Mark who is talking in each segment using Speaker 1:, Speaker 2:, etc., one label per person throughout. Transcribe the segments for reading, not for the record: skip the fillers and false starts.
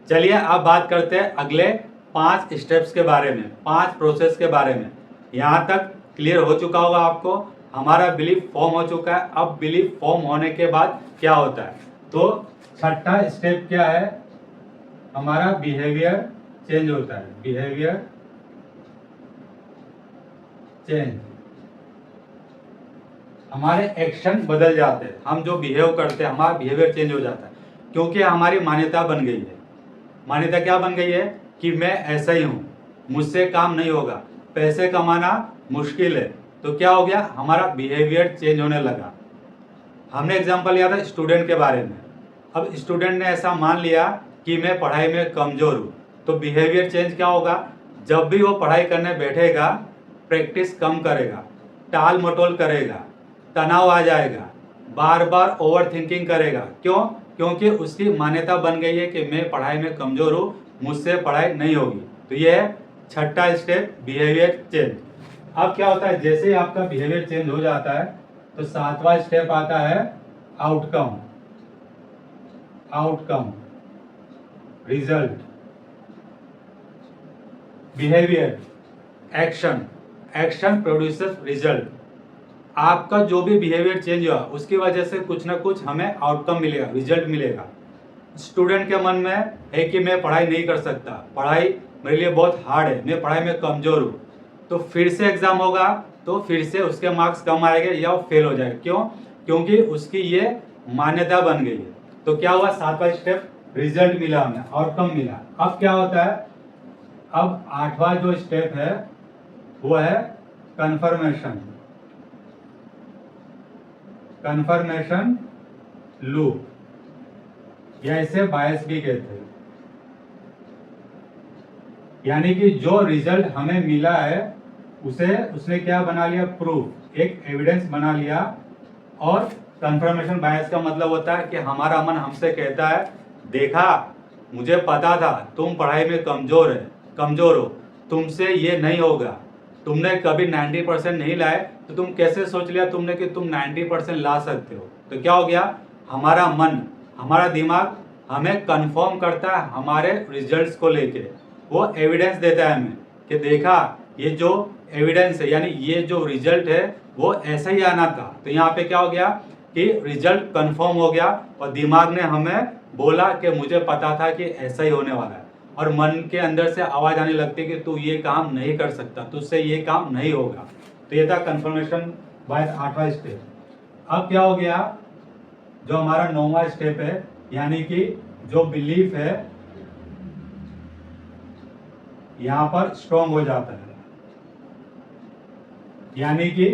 Speaker 1: चलिए अब बात करते हैं अगले 5 स्टेप्स के बारे में, 5 प्रोसेस के बारे में। यहाँ तक क्लियर हो चुका होगा आपको, हमारा बिलीफ फॉर्म हो चुका है। अब बिलीफ फॉर्म होने के बाद क्या होता है, तो छठा स्टेप क्या है, हमारा बिहेवियर चेंज होता है। बिहेवियर चेंज, हमारे एक्शन बदल जाते हैं, हम जो बिहेव करते हैं हमारा बिहेवियर चेंज हो जाता है, क्योंकि हमारी मान्यता बन गई है। मान्यता क्या बन गई है कि मैं ऐसा ही हूँ, मुझसे काम नहीं होगा, पैसे कमाना मुश्किल है। तो क्या हो गया, हमारा बिहेवियर चेंज होने लगा। हमने एग्जांपल लिया था स्टूडेंट के बारे में। अब स्टूडेंट ने ऐसा मान लिया कि मैं पढ़ाई में कमज़ोर हूँ, तो बिहेवियर चेंज क्या होगा, जब भी वो पढ़ाई करने बैठेगा प्रैक्टिस कम करेगा, टाल मटोल करेगा, तनाव आ जाएगा, बार बार ओवर थिंकिंग करेगा। क्यों? क्योंकि उसकी मान्यता बन गई है कि मैं पढ़ाई में कमज़ोर हूँ, मुझसे पढ़ाई नहीं होगी। तो ये है छठा स्टेप, बिहेवियर चेंज। अब क्या होता है, जैसे ही आपका बिहेवियर चेंज हो जाता है तो सातवां स्टेप आता है outcome. Outcome, result, behaviour, action, action produces result. आपका जो भी बिहेवियर चेंज हुआ उसकी वजह से कुछ ना कुछ हमें आउटकम मिलेगा, रिजल्ट मिलेगा। स्टूडेंट के मन में है कि मैं पढ़ाई नहीं कर सकता, पढ़ाई मेरे लिए बहुत हार्ड है, मैं पढ़ाई में कमज़ोर हूँ, तो फिर से एग्ज़ाम होगा तो फिर से उसके मार्क्स कम आएंगे या वो फेल हो जाएगा। क्यों? क्योंकि उसकी ये मान्यता बन गई है। तो क्या हुआ, सातवां स्टेप, रिजल्ट मिला हमें, आउटकम मिला। अब क्या होता है, अब आठवां जो स्टेप है वो है कन्फर्मेशन। कन्फर्मेशन लूप, या इसे बायस भी कहते हैं। यानी कि जो रिजल्ट हमें मिला है उसे उसने क्या बना लिया, प्रूफ, एक एविडेंस बना लिया। और कंफर्मेशन बायस का मतलब होता है कि हमारा मन हमसे कहता है, देखा, मुझे पता था तुम पढ़ाई में कमजोर हो, तुमसे ये नहीं होगा, तुमने कभी 90% नहीं लाए, तो तुम कैसे सोच लिया तुमने कि तुम 90% ला सकते हो। तो क्या हो गया, हमारा मन, हमारा दिमाग हमें कंफर्म करता है हमारे रिजल्ट्स को लेके, वो एविडेंस देता है हमें कि देखा, ये जो एविडेंस है, यानी ये जो रिजल्ट है वो ऐसा ही आना था। तो यहाँ पे क्या हो गया कि रिजल्ट कंफर्म हो गया और दिमाग ने हमें बोला कि मुझे पता था कि ऐसा ही होने वाला है। और मन के अंदर से आवाज आने लगती है कि तू ये काम नहीं कर सकता, तुझसे ये काम नहीं होगा। तो ये था कंफर्मेशन बायस, आठवां स्टेप। अब क्या हो गया, जो हमारा 9वां स्टेप है, यानी कि जो बिलीफ है यहां पर स्ट्रॉन्ग हो जाता है। यानी कि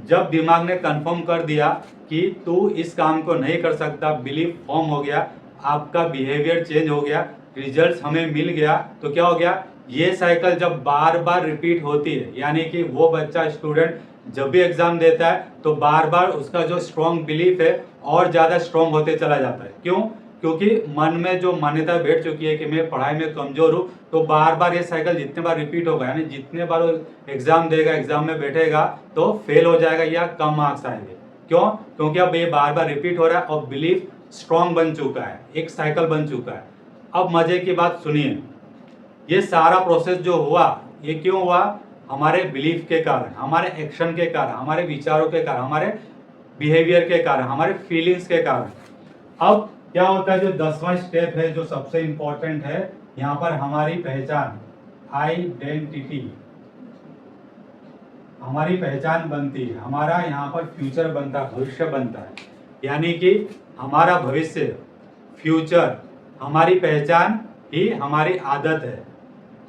Speaker 1: जब दिमाग ने कंफर्म कर दिया कि तू इस काम को नहीं कर सकता, बिलीफ फॉर्म हो गया, आपका बिहेवियर चेंज हो गया, रिजल्ट्स हमें मिल गया, तो क्या हो गया, ये साइकिल जब बार बार रिपीट होती है, यानी कि वो बच्चा, स्टूडेंट जब भी एग्जाम देता है तो बार बार उसका जो स्ट्रॉन्ग बिलीफ है और ज़्यादा स्ट्रॉन्ग होते चला जाता है। क्यों? क्योंकि मन में जो मान्यता बैठ चुकी है कि मैं पढ़ाई में कमज़ोर हूँ, तो बार बार ये साइकिल जितने बार रिपीट होगा, यानी जितने बार वो एग्ज़ाम देगा, एग्ज़ाम में बैठेगा तो फेल हो जाएगा या कम मार्क्स आएंगे। क्यों? क्योंकि अब ये बार बार रिपीट हो रहा है और बिलीफ स्ट्रॉन्ग बन चुका है, एक साइकिल बन चुका है। अब मज़े की बात सुनिए, ये सारा प्रोसेस जो हुआ, ये क्यों हुआ, हमारे बिलीफ के कारण, हमारे एक्शन के कारण, हमारे विचारों के कारण, हमारे बिहेवियर के कारण, हमारे फीलिंग्स के कारण। अब क्या होता है, जो 10वां स्टेप है जो सबसे इंपॉर्टेंट है, यहाँ पर हमारी पहचान, आइडेंटिटी, हमारी पहचान बनती है, हमारा यहाँ पर फ्यूचर बनता है, भविष्य बनता है। यानी कि हमारा भविष्य, फ्यूचर, हमारी पहचान ही हमारी आदत है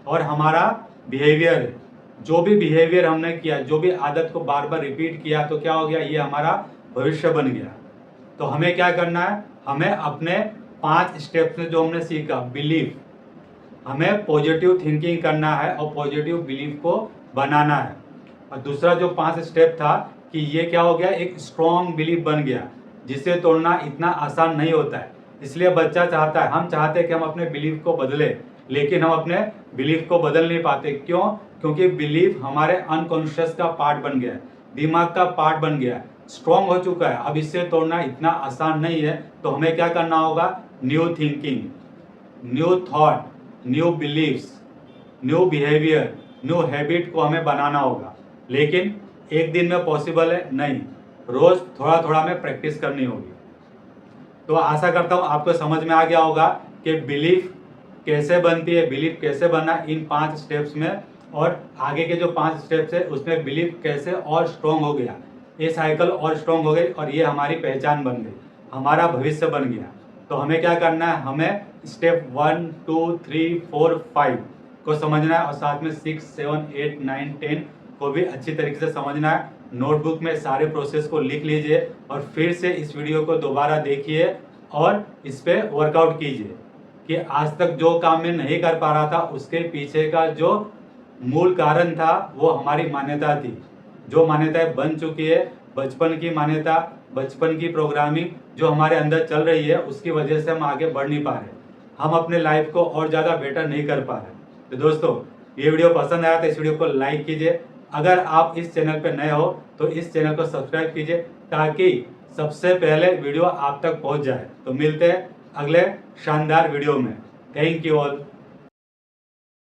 Speaker 1: और हमारा बिहेवियर है। जो भी बिहेवियर हमने किया, जो भी आदत को बार बार रिपीट किया, तो क्या हो गया, ये हमारा भविष्य बन गया। तो हमें क्या करना है, हमें अपने 5 स्टेप्स में जो हमने सीखा, बिलीफ, हमें पॉजिटिव थिंकिंग करना है और पॉजिटिव बिलीफ को बनाना है। और दूसरा जो 5 स्टेप था कि ये क्या हो गया, एक स्ट्रॉन्ग बिलीफ बन गया, जिसे तोड़ना इतना आसान नहीं होता है। इसलिए बच्चा चाहता है, हम चाहते हैं कि हम अपने बिलीफ को बदले, लेकिन हम अपने बिलीफ को बदल नहीं पाते। क्यों? क्योंकि बिलीफ हमारे अनकॉन्शियस का पार्ट बन गया है, दिमाग का पार्ट बन गया है, स्ट्रॉन्ग हो चुका है। अब इससे तोड़ना इतना आसान नहीं है। तो हमें क्या करना होगा, new thinking, new thought, new believes, new behaviour, new habit को हमें बनाना होगा। लेकिन एक दिन में पॉसिबल है नहीं, रोज थोड़ा थोड़ा हमें प्रैक्टिस करनी होगी। तो आशा करता हूँ आपको समझ में आ गया होगा कि बिलीफ कैसे बनती है, बिलीफ कैसे बनना इन 5 स्टेप्स में, और आगे के जो 5 स्टेप्स है उसमें बिलीफ कैसे और स्ट्रॉन्ग हो गया, ये साइकिल और स्ट्रॉन्ग हो गई और ये हमारी पहचान बन गई, हमारा भविष्य बन गया। तो हमें क्या करना है, हमें स्टेप 1, 2, 3, 4, 5 को समझना है और साथ में 6, 7, 8, 9, 10 को भी अच्छी तरीके से समझना है। नोटबुक में सारे प्रोसेस को लिख लीजिए और फिर से इस वीडियो को दोबारा देखिए और इस पर वर्कआउट कीजिए कि आज तक जो काम मैं नहीं कर पा रहा था उसके पीछे का जो मूल कारण था वो हमारी मान्यता थी। जो मान्यताएं बन चुकी है, बचपन की मान्यता, बचपन की प्रोग्रामिंग जो हमारे अंदर चल रही है, उसकी वजह से हम आगे बढ़ नहीं पा रहे, हम अपने लाइफ को और ज़्यादा बेटर नहीं कर पा रहे। तो दोस्तों, ये वीडियो पसंद आया तो इस वीडियो को लाइक कीजिए। अगर आप इस चैनल पर नए हो तो इस चैनल को सब्सक्राइब कीजिए ताकि सबसे पहले वीडियो आप तक पहुंच जाए। तो मिलते हैं अगले शानदार वीडियो में। Thank you all.